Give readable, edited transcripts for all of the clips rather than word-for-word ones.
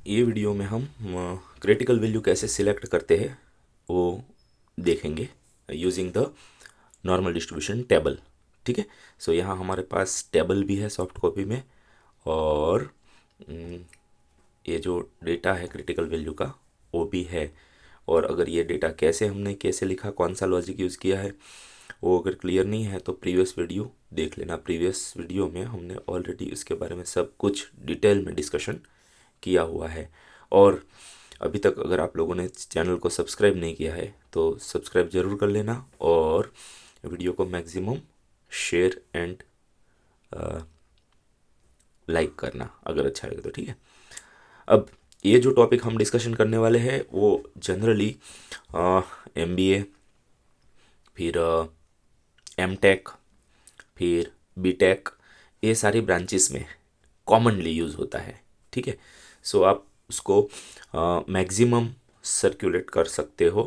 ये वीडियो में हम क्रिटिकल वैल्यू कैसे सिलेक्ट करते हैं वो देखेंगे using the normal distribution table. ठीक है। सो यहाँ हमारे पास टेबल भी है सॉफ्ट कॉपी में, और ये जो डेटा है क्रिटिकल वैल्यू का वो भी है। और अगर ये डेटा हमने कैसे लिखा, कौन सा लॉजिक यूज़ किया है, वो अगर क्लियर नहीं है तो प्रीवियस वीडियो देख लेना। प्रीवियस वीडियो में हमने ऑलरेडी इसके बारे में सब कुछ डिटेल में डिस्कशन किया हुआ है। और अभी तक अगर आप लोगों ने चैनल को सब्सक्राइब नहीं किया है तो सब्सक्राइब ज़रूर कर लेना, और वीडियो को मैक्सिमम शेयर एंड लाइक करना अगर अच्छा लगे तो। ठीक है। अब ये जो टॉपिक हम डिस्कशन करने वाले हैं वो जनरली MBA, फिर M.Tech, फिर B.Tech, ये सारी ब्रांचेस में कॉमनली यूज़ होता है। ठीक है। सो आप उसको मैक्सिमम सर्कुलेट कर सकते हो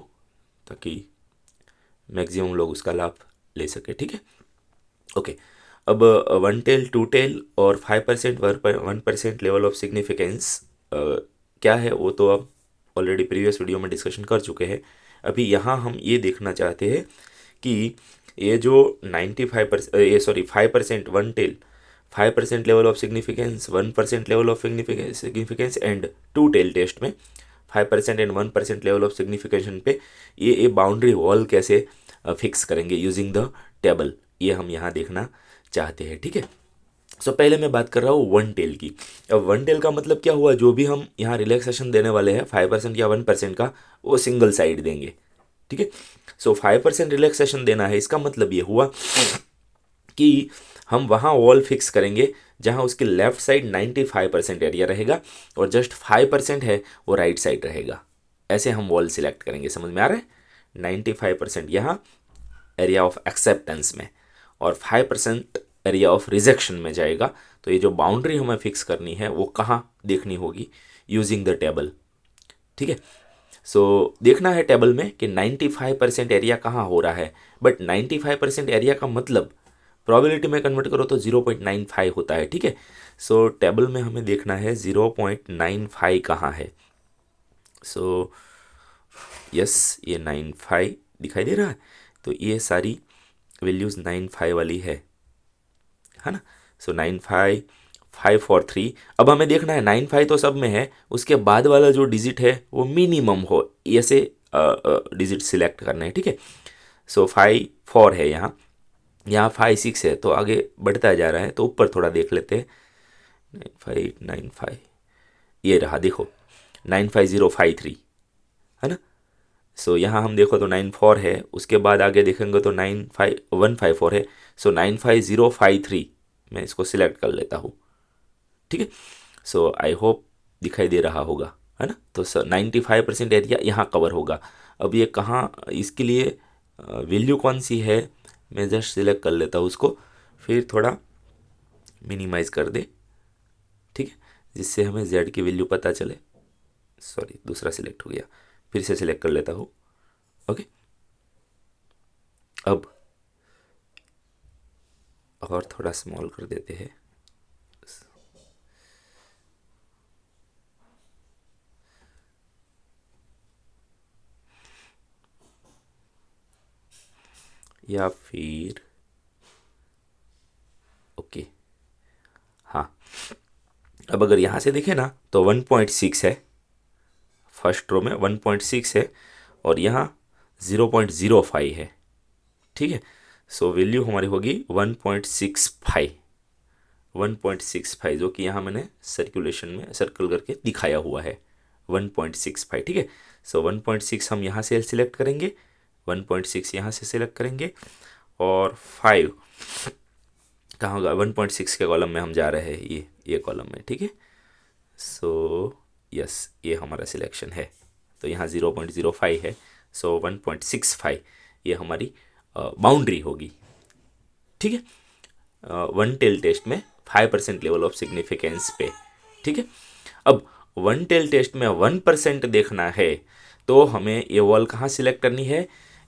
ताकि मैक्सिमम लोग उसका लाभ ले सके। ठीक है। ओके। अब 1 टेल 2 टेल और 5% 1% लेवल ऑफ सिग्निफिकेंस क्या है वो तो अब ऑलरेडी प्रीवियस वीडियो में डिस्कशन कर चुके हैं। अभी यहाँ हम ये देखना चाहते हैं कि ये जो 95% ये sorry 5% 1 tail 5% level of significance 1% level of significance and 2 tail test में 5% एंड 1% लेवल ऑफ सिग्निफिकेशन पे ये बाउंड्री वॉल कैसे फिक्स करेंगे यूजिंग द टेबल, ये हम यहाँ देखना चाहते हैं। ठीक है। सो पहले मैं बात कर रहा हूँ 1 टेल की। अब 1 टेल का मतलब क्या हुआ, जो भी हम यहाँ रिलैक्सेशन देने वाले हैं 5% या 1% का, वो सिंगल साइड देंगे। ठीक है। सो 5% रिलैक्सेशन देना है, इसका मतलब ये हुआ कि हम वहाँ वॉल फिक्स करेंगे जहाँ उसके लेफ्ट साइड 95% एरिया रहेगा और जस्ट 5% है वो राइट साइड रहेगा। ऐसे हम वॉल सिलेक्ट करेंगे। समझ में आ रहा है। 95% यहाँ एरिया ऑफ एक्सेप्टेंस में और 5% एरिया ऑफ रिजेक्शन में जाएगा। तो ये जो बाउंड्री हमें फिक्स करनी है वो कहाँ देखनी होगी, यूजिंग द टेबल। ठीक है। सो देखना है टेबल में कि 95% एरिया कहाँ हो रहा है, बट 95% एरिया का मतलब प्रोबेबिलिटी में कन्वर्ट करो तो 0.95 होता है। ठीक है। सो टेबल में हमें देखना है 0.95 कहाँ है। सो यस, ये 95 दिखाई दे रहा है, तो ये सारी वैल्यूज़ 95 वाली है ना। सो 95 5 4 3। अब हमें देखना है 95 तो सब में है, उसके बाद वाला जो डिजिट है वो मिनिमम हो, ऐसे डिजिट सिलेक्ट करने हैं। ठीक है। सो 5 4 है यहाँ, यहाँ 5 6 है, तो आगे बढ़ता जा रहा है, तो ऊपर थोड़ा देख लेते हैं। 95 ये रहा, देखो 95053 है ना। सो यहाँ हम देखो तो 94 है, उसके बाद आगे देखेंगे तो 95154 है। सो 95053 मैं इसको सिलेक्ट कर लेता हूँ। ठीक है। सो आई होप दिखाई दे रहा होगा, है ना। तो 95% एरिया यहाँ कवर होगा। अब ये कहाँ, इसके लिए वैल्यू कौन सी है, मैं जस्ट सिलेक्ट कर लेता हूँ उसको, फिर थोड़ा मिनिमाइज कर दे। ठीक है, जिससे हमें z की वैल्यू पता चले। सॉरी, दूसरा सिलेक्ट हो गया, फिर से सिलेक्ट कर लेता हूँ। ओके। अब और थोड़ा स्मॉल कर देते हैं। या फिर ओके, हाँ। अब अगर यहाँ से देखें ना तो 1.6 है, फर्स्ट रो में 1.6 है, और यहाँ 0.05 है। ठीक है। सो वैल्यू हमारी होगी 1.65, 1.65, जो कि यहाँ मैंने सर्कुलेशन में सर्कल करके दिखाया हुआ है 1.65। ठीक है। सो 1.6 हम यहाँ से सिलेक्ट करेंगे, 1.6 यहाँ से सिलेक्ट करेंगे, और 5 कहाँ होगा, 1.6 के कॉलम में हम जा रहे हैं, ये कॉलम में। ठीक है। सो यस, ये हमारा सिलेक्शन है, तो यहाँ 0.05 है। सो 1.65 ये हमारी बाउंड्री होगी। ठीक है। 1 टेल टेस्ट में 5% लेवल ऑफ सिग्निफिकेंस पे। ठीक है। अब 1 टेल टेस्ट में 1% देखना है तो हमें ये वॉल कहाँ सिलेक्ट करनी है,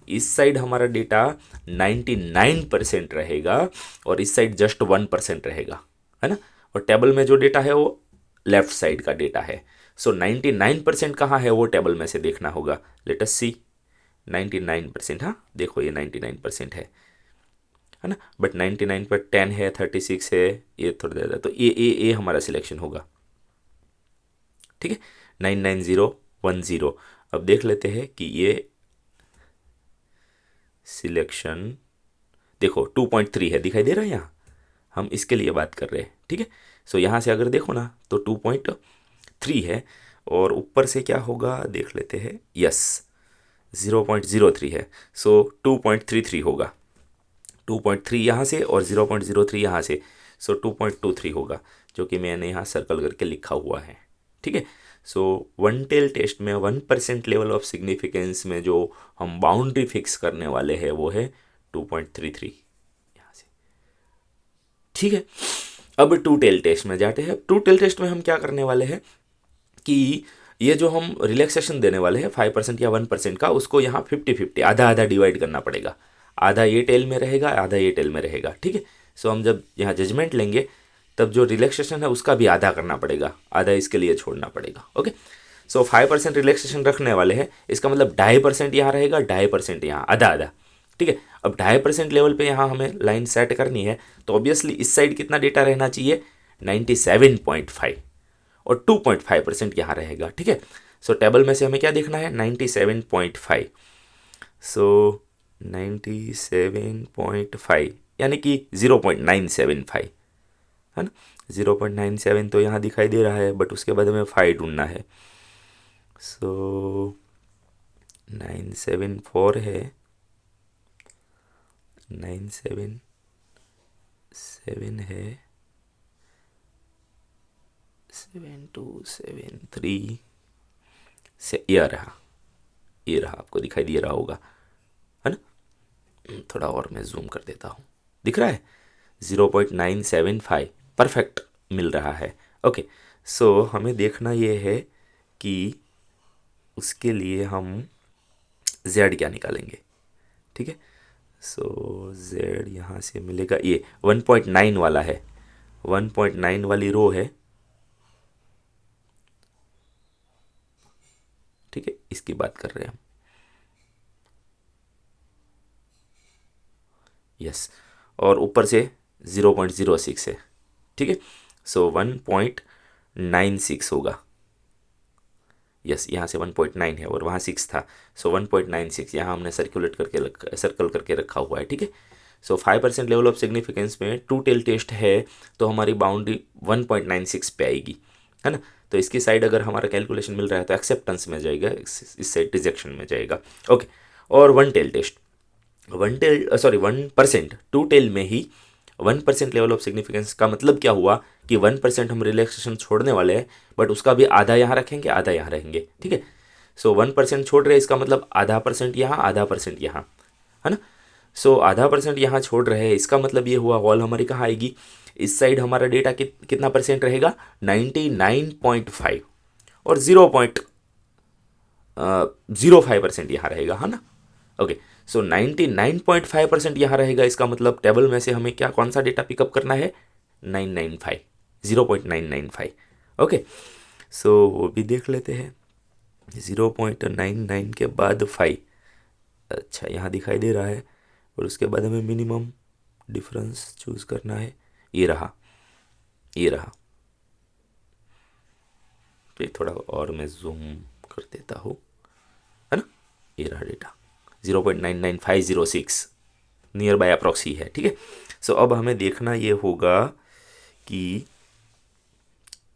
इस साइड हमारा डेटा 99% रहेगा और इस साइड जस्ट 1% रहेगा, है ना। और टेबल में जो डेटा है वो लेफ्ट साइड का डेटा है। सो 99% कहाँ है वो टेबल में से देखना होगा। लेट अस सी 99%, हाँ देखो ये 99% है ना, बट 99 पर 10 है, 36 है, ये थोड़ा ज़्यादा, तो ये हमारा सिलेक्शन होगा। ठीक है, 99010। अब देख लेते हैं कि ये सिलेक्शन देखो 2.3 है, दिखाई दे रहा है यहाँ, हम इसके लिए बात कर रहे हैं। ठीक है, सो यहाँ से अगर देखो ना तो 2.3 है, और ऊपर से क्या होगा देख लेते हैं, यस 0.03 है, सो 2.33 होगा। 2.3 यहाँ से और 0.03 यहाँ से, सो 2.23 होगा, जो कि मैंने यहाँ सर्कल करके लिखा हुआ है। ठीक है, सो वन टेल टेस्ट में 1% लेवल ऑफ सिग्निफिकेंस में जो हम बाउंड्री फिक्स करने वाले हैं वो है 2.33 यहाँ से। ठीक है, अब टू टेल टेस्ट में जाते हैं। टू टेल टेस्ट में हम क्या करने वाले हैं कि ये जो हम रिलैक्सेशन देने वाले हैं 5% या 1% का, उसको यहाँ 50-50 आधा आधा डिवाइड करना पड़ेगा। आधा ये टेल में रहेगा, आधा ये टेल में रहेगा। ठीक है, सो हम जब यहाँ जजमेंट लेंगे तब जो रिलैक्सेशन है उसका भी आधा करना पड़ेगा, आधा इसके लिए छोड़ना पड़ेगा। ओके, सो 5% रिलैक्सेशन रखने वाले हैं, इसका मतलब 2.5% यहाँ रहेगा, 2.5% यहाँ, आधा आधा। ठीक है, अब 2.5% लेवल पे यहाँ हमें लाइन सेट करनी है, तो ऑब्वियसली इस साइड कितना डेटा रहना चाहिए, 97.5, और 2.5% यहाँ रहेगा। ठीक है, सो टेबल में से हमें क्या देखना है, 97.5, सो 97.5 यानी कि 0.975 है ना। 0.97 तो यहाँ दिखाई दे रहा है, बट उसके बाद हमें 5 ढूंढना है। सो 974 है, 977 है, 7273 से ये रहा, आपको दिखाई दे रहा होगा है ना। थोड़ा और मैं जूम कर देता हूँ, दिख रहा है 0.975 परफेक्ट मिल रहा है। ओके, सो हमें देखना ये है कि उसके लिए हम z क्या निकालेंगे। ठीक है, सो z यहाँ से मिलेगा, ये 1.9 वाला है, 1.9 वाली रो है। ठीक है, इसकी बात कर रहे हैं हम, यस, और ऊपर से 0.06 है। ठीक है, सो 1.96 होगा, यस, यहाँ से 1.9 है और वहाँ 6 था, सो 1.96 यहाँ हमने सर्कुलेट करके सर्कल करके रखा हुआ है। ठीक है, सो 5% लेवल ऑफ सिग्निफिकेंस में टू टेल टेस्ट है, तो हमारी बाउंड्री 1.96 पे आएगी, है ना। तो इसकी साइड अगर हमारा कैलकुलेशन मिल रहा है तो एक्सेप्टेंस में जाएगा, इस साइड रिजेक्शन में जाएगा। ओके, और one tail test, 1% two tail में ही 1% लेवल ऑफ सिग्निफिकेंस का मतलब क्या हुआ कि 1% हम रिलैक्सेशन छोड़ने वाले हैं, बट उसका भी आधा यहाँ रखेंगे, आधा यहाँ रहेंगे। ठीक है, सो 1% छोड़ रहे हैं, इसका मतलब आधा परसेंट यहाँ, आधा परसेंट यहाँ, है ना। सो आधा परसेंट यहाँ छोड़ रहे हैं, इसका मतलब ये हुआ वॉल हमारी कहाँ आएगी, इस साइड हमारा डेटा कितना परसेंट रहेगा, 99.5, और 0.05% यहाँ रहेगा, है ना। ओके, सो 99.5% यहाँ रहेगा, इसका मतलब टेबल में से हमें क्या कौन सा डेटा पिकअप करना है, 995, 0.995। ओके, सो वो भी देख लेते हैं, 0.99 के बाद 5, अच्छा यहाँ दिखाई दे रहा है, और उसके बाद हमें मिनिमम डिफरेंस चूज़ करना है, ये रहा, ये रहा। तो थोड़ा और मैं जूम कर देता हूँ, है ना, ये रहा डेटा 0.99506 नियर बाय अप्रॉक्स ही है। ठीक है, सो अब हमें देखना ये होगा कि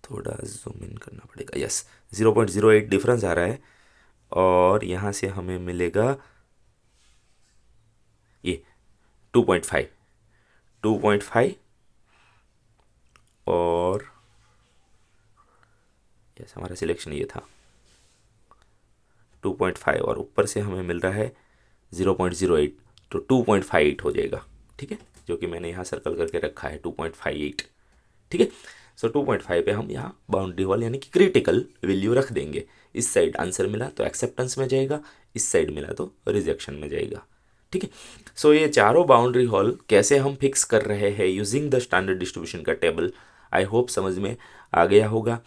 थोड़ा जूम इन करना पड़ेगा, यस 0.08 डिफरेंस आ रहा है, और यहाँ से हमें मिलेगा ये 2.5, और यस हमारा सिलेक्शन ये था 2.5, और ऊपर से हमें मिल रहा है 0.08, तो 2.58 हो जाएगा। ठीक है, जो कि मैंने यहाँ सर्कल करके रखा है 2.58। ठीक है, सो 2.5 पे हम यहाँ बाउंड्री वॉल यानी कि क्रिटिकल वैल्यू रख देंगे। इस साइड आंसर मिला तो एक्सेप्टेंस में जाएगा, इस साइड मिला तो रिजेक्शन में जाएगा। ठीक है, सो ये चारों बाउंड्री हॉल कैसे हम फिक्स कर रहे हैं यूजिंग द स्टैंडर्ड डिस्ट्रीब्यूशन का टेबल, आई होप समझ में आ गया होगा।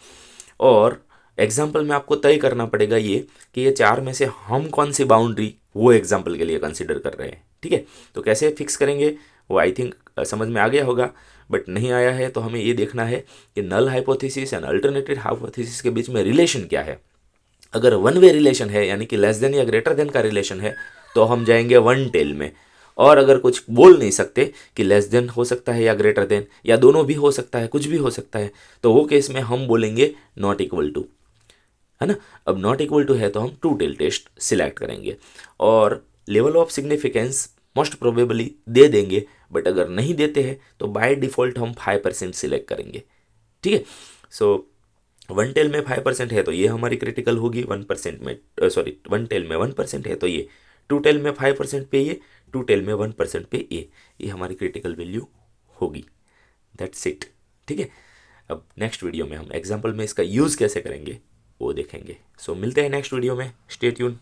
और एग्जाम्पल में आपको तय करना पड़ेगा ये कि ये चार में से हम कौन सी बाउंड्री वो एग्जाम्पल के लिए कंसिडर कर रहे हैं, ठीक है। तो कैसे फिक्स करेंगे वो आई थिंक समझ में आ गया होगा, बट नहीं आया है तो हमें ये देखना है कि null hypothesis and alternative hypothesis के बीच में रिलेशन क्या है। अगर वन वे रिलेशन है यानी कि लेस देन या ग्रेटर देन का रिलेशन है तो हम जाएंगे वन टेल में। और अगर कुछ बोल नहीं सकते कि लेस देन हो सकता है या ग्रेटर देन या दोनों भी हो सकता है, कुछ भी हो सकता है, तो वो केस में हम बोलेंगे नॉट इक्वल टू, है ना। अब नॉट इक्वल टू है तो हम टू टेल टेस्ट सिलेक्ट करेंगे और level of significance most probably they देंगे, बट अगर नहीं देते हैं तो बाय डिफॉल्ट हम 5% सिलेक्ट करेंगे, ठीक है। सो वन टेल में 5% है तो ये हमारी क्रिटिकल होगी, 1% में सॉरी वन टेल में 1% है तो ये, टू टेल में 5% पे ये, टू टेल में 1% पे ये हमारी क्रिटिकल वैल्यू होगी। दैट्स इट, ठीक है। अब नेक्स्ट वीडियो में हम एग्जाम्पल में इसका यूज़ कैसे करेंगे वो देखेंगे। सो मिलते हैं नेक्स्ट वीडियो में, स्टे ट्यून।